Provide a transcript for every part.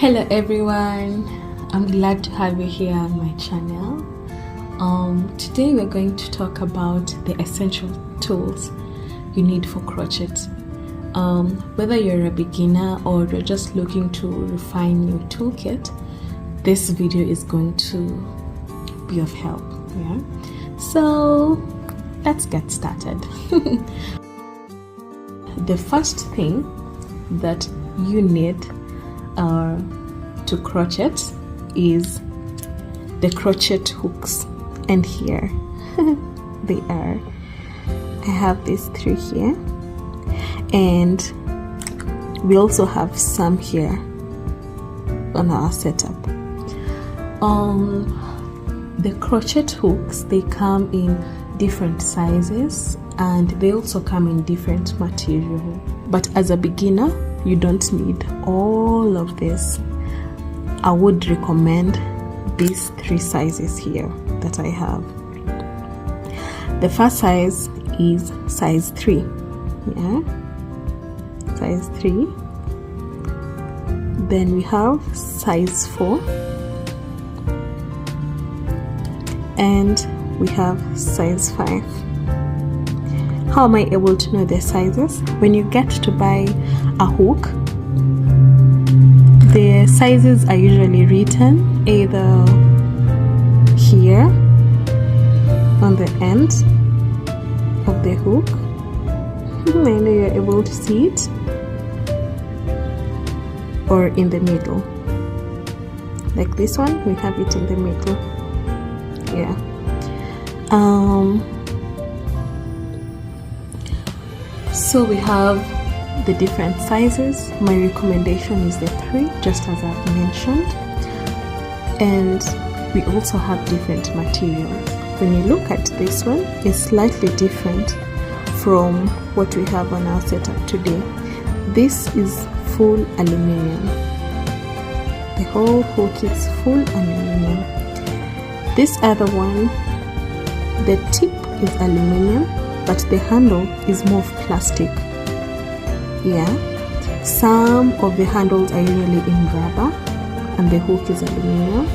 Hello everyone, I'm glad to have you here on my channel. Today we're going to talk about the essential tools you need for crochet. Whether you're a beginner or you're just looking to refine your toolkit, this video is going to be of help. Yeah, so let's get started. The first thing that you need to crochet is the crochet hooks, and here they are. I have these 3 here, and we also have some here on our setup. The crochet hooks, they come in different sizes and they also come in different material, but as a beginner you don't need all of this. I would recommend these 3 sizes here that I have. The first size is size 3. Yeah, size 3. Then we have size 4, and we have size 5. How am I able to know the sizes? When you get to buy a hook, the sizes are usually written either here on the end of the hook. I know you're able to see it, or in the middle. Like this one, we have it in the middle. Yeah. So we have the different sizes. My recommendation is the 3, just as I've mentioned, and we also have different materials. When you look at this one, it's slightly different from what we have on our setup today. This is full aluminum. The whole hook is full aluminum. This other one, the tip is aluminum, but the handle is more of plastic. Yeah, some of the handles are usually in rubber and the hook is aluminum,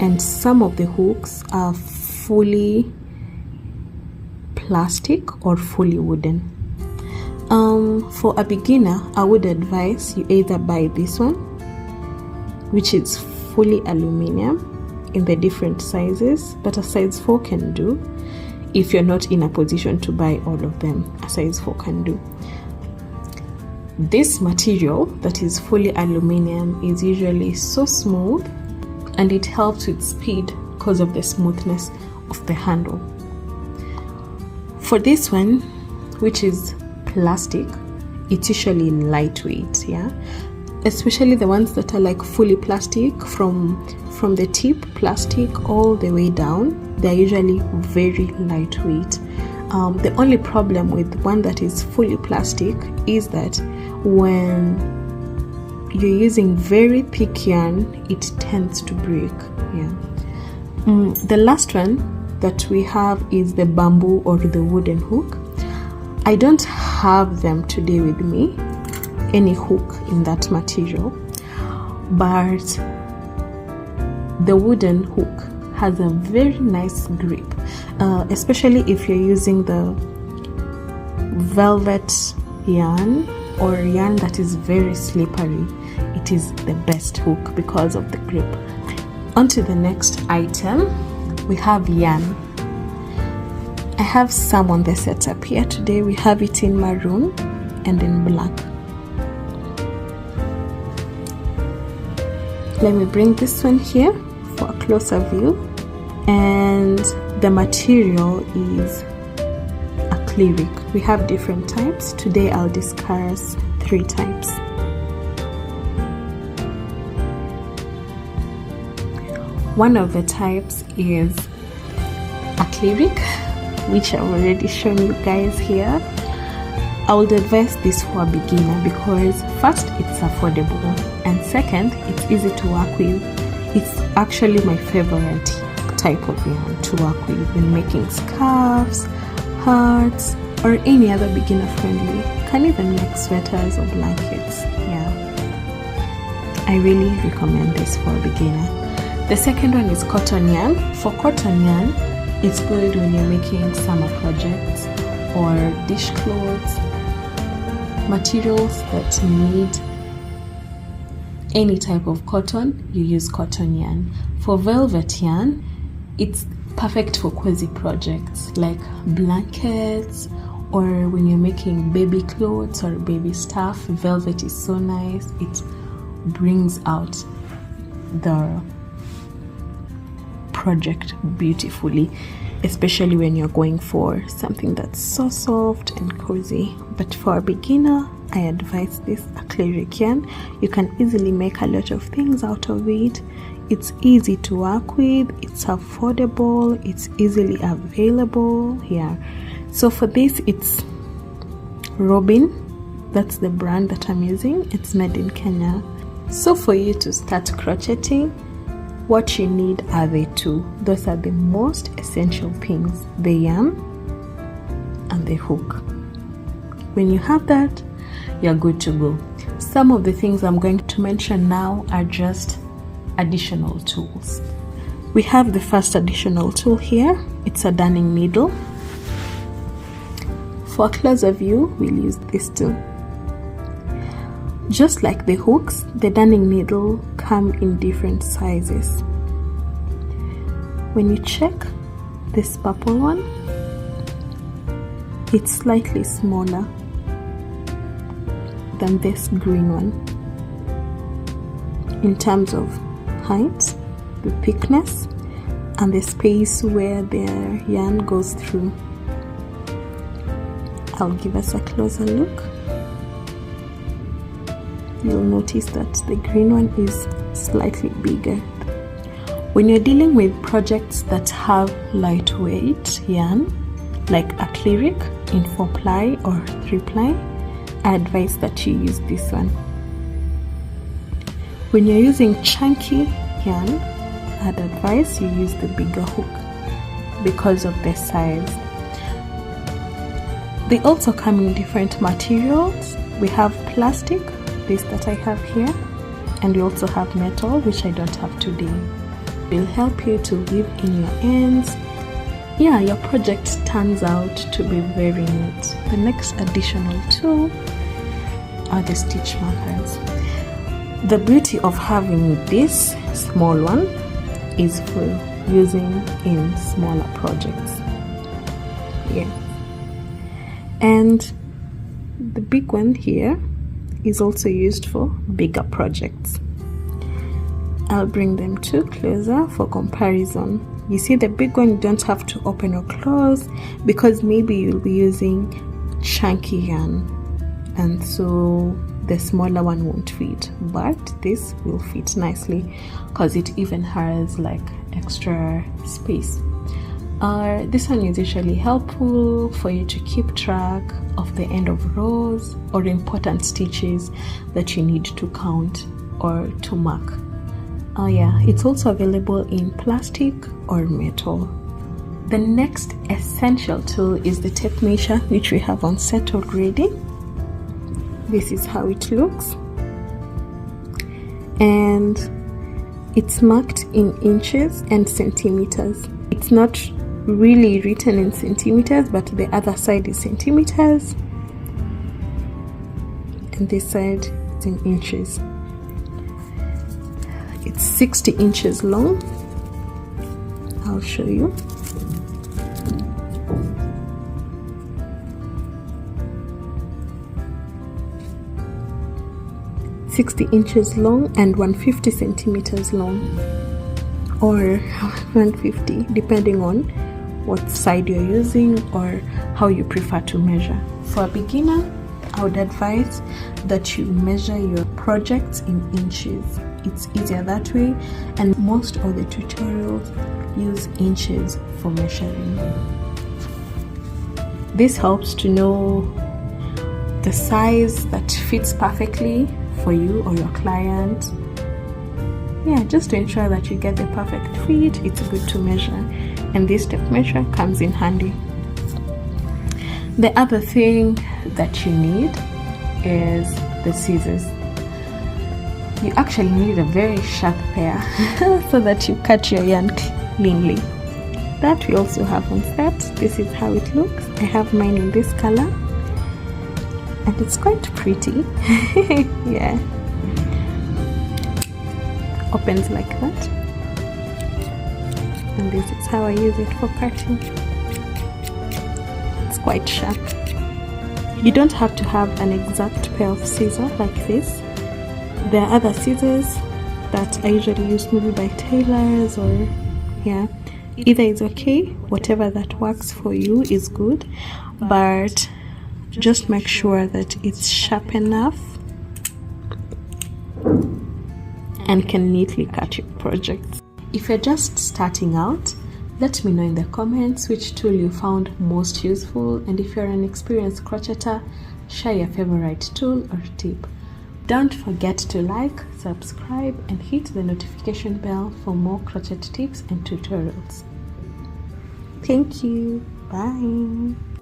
and some of the hooks are fully plastic or fully wooden. For a beginner, I would advise you either buy this one, which is fully aluminum in the different sizes, but a size 4 can do. If you're not in a position to buy all of them, a size 4 can do. This material that is fully aluminum is usually so smooth, and it helps with speed because of the smoothness of the handle. For this one, which is plastic, it's usually lightweight. Yeah, especially the ones that are like fully plastic, from the tip plastic all the way down, they're usually very lightweight. The only problem with one that is fully plastic is that when you're using very thick yarn, it tends to break. Yeah. The last one that we have is the bamboo or the wooden hook. I don't have them today with me, any hook in that material, but the wooden hook has a very nice grip, especially if you're using the velvet yarn or yarn that is very slippery. It is the best hook because of the grip. On to the next item, we have yarn. I have some on the setup here today. We have it in maroon and in black. Let me bring this one here for a closer view, and the material is acrylic. We have different types. Today I'll discuss 3 types. One of the types is acrylic, which I've already shown you guys here. I would advise this for a beginner because first, it's affordable, and second, it's easy to work with. It's actually my favorite type of yarn to work with when making scarves, hearts, or any other beginner friendly. Can even make sweaters or blankets. Yeah. I really recommend this for a beginner. The second one is cotton yarn. For cotton yarn, it's good when you're making summer projects or dishcloths, materials that need any type of cotton. You use cotton yarn. For velvet yarn, it's perfect for cozy projects like blankets, or when you're making baby clothes or baby stuff. Velvet is so nice. It brings out the project beautifully, especially when you're going for something that's so soft and cozy. But for a beginner, I advise this acrylic yarn. You can easily make a lot of things out of it. It's easy to work with, it's affordable, it's easily available here. So for this, it's Robin. That's the brand that I'm using. It's made in Kenya. So for you to start crocheting, what you need are the two. Those are the most essential things: the yarn and the hook. When you have that, you're good to go. Some of the things I'm going to mention now are just additional tools. We have the first additional tool here. It's a darning needle. For a closer view, we'll use this tool. Just like the hooks, the darning needle come in different sizes. When you check this purple one, it's slightly smaller than this green one in terms of height, the thickness, and the space where the yarn goes through. I'll give us a closer look. You'll notice that the green one is slightly bigger. When you're dealing with projects that have lightweight yarn, like acrylic in 4-ply or 3-ply, I advise that you use this one. When you're using chunky yarn, I'd advise you use the bigger hook because of the size. They also come in different materials. We have plastic, this that I have here, and we also have metal, which I don't have today. It will help you to weave in your ends. Yeah, your project turns out to be very neat. The next additional tool are the stitch markers. The beauty of having this small one is for using in smaller projects. Yeah. And the big one here is also used for bigger projects. I'll bring them too closer for comparison. You see, the big one you don't have to open or close because maybe you'll be using chunky yarn, and so the smaller one won't fit, but this will fit nicely because it even has like extra space. This one is usually helpful for you to keep track of the end of rows or important stitches that you need to count or to mark. Yeah, it's also available in plastic or metal. The next essential tool is the tape measure, which we have on set already. This is how it looks, and it's marked in inches and centimeters. It's not really written in centimeters, but the other side is centimeters and this side is in inches. It's 60 inches long. I'll show you. It's 60 inches long and 150 centimeters long, or 150 depending on what side you're using or how you prefer to measure. For a beginner, I would advise that you measure your projects in inches. It's easier that way, and most of the tutorials use inches for measuring. This helps to know the size that fits perfectly for you or your client. Yeah, just to ensure that you get the perfect fit, it's good to measure, and this tape measure comes in handy. The other thing that you need is the scissors. you actually need a very sharp pair so that you cut your yarn cleanly. That we also have on set. This is how it looks. I have mine in this color and it's quite pretty. Yeah, opens like that, and this is how I use it for cutting. It's quite sharp. You don't have to have an exact pair of scissors like this. There are other scissors that I usually use, maybe by tailors, or yeah, either is okay. Whatever that works for you is good, but just make sure that it's sharp enough and can neatly cut your projects. If you're just starting out, let me know in the comments which tool you found most useful, and if you're an experienced crocheter, share your favorite tool or tip. Don't forget to like, subscribe, and hit the notification bell for more crochet tips and tutorials. Thank you. Bye.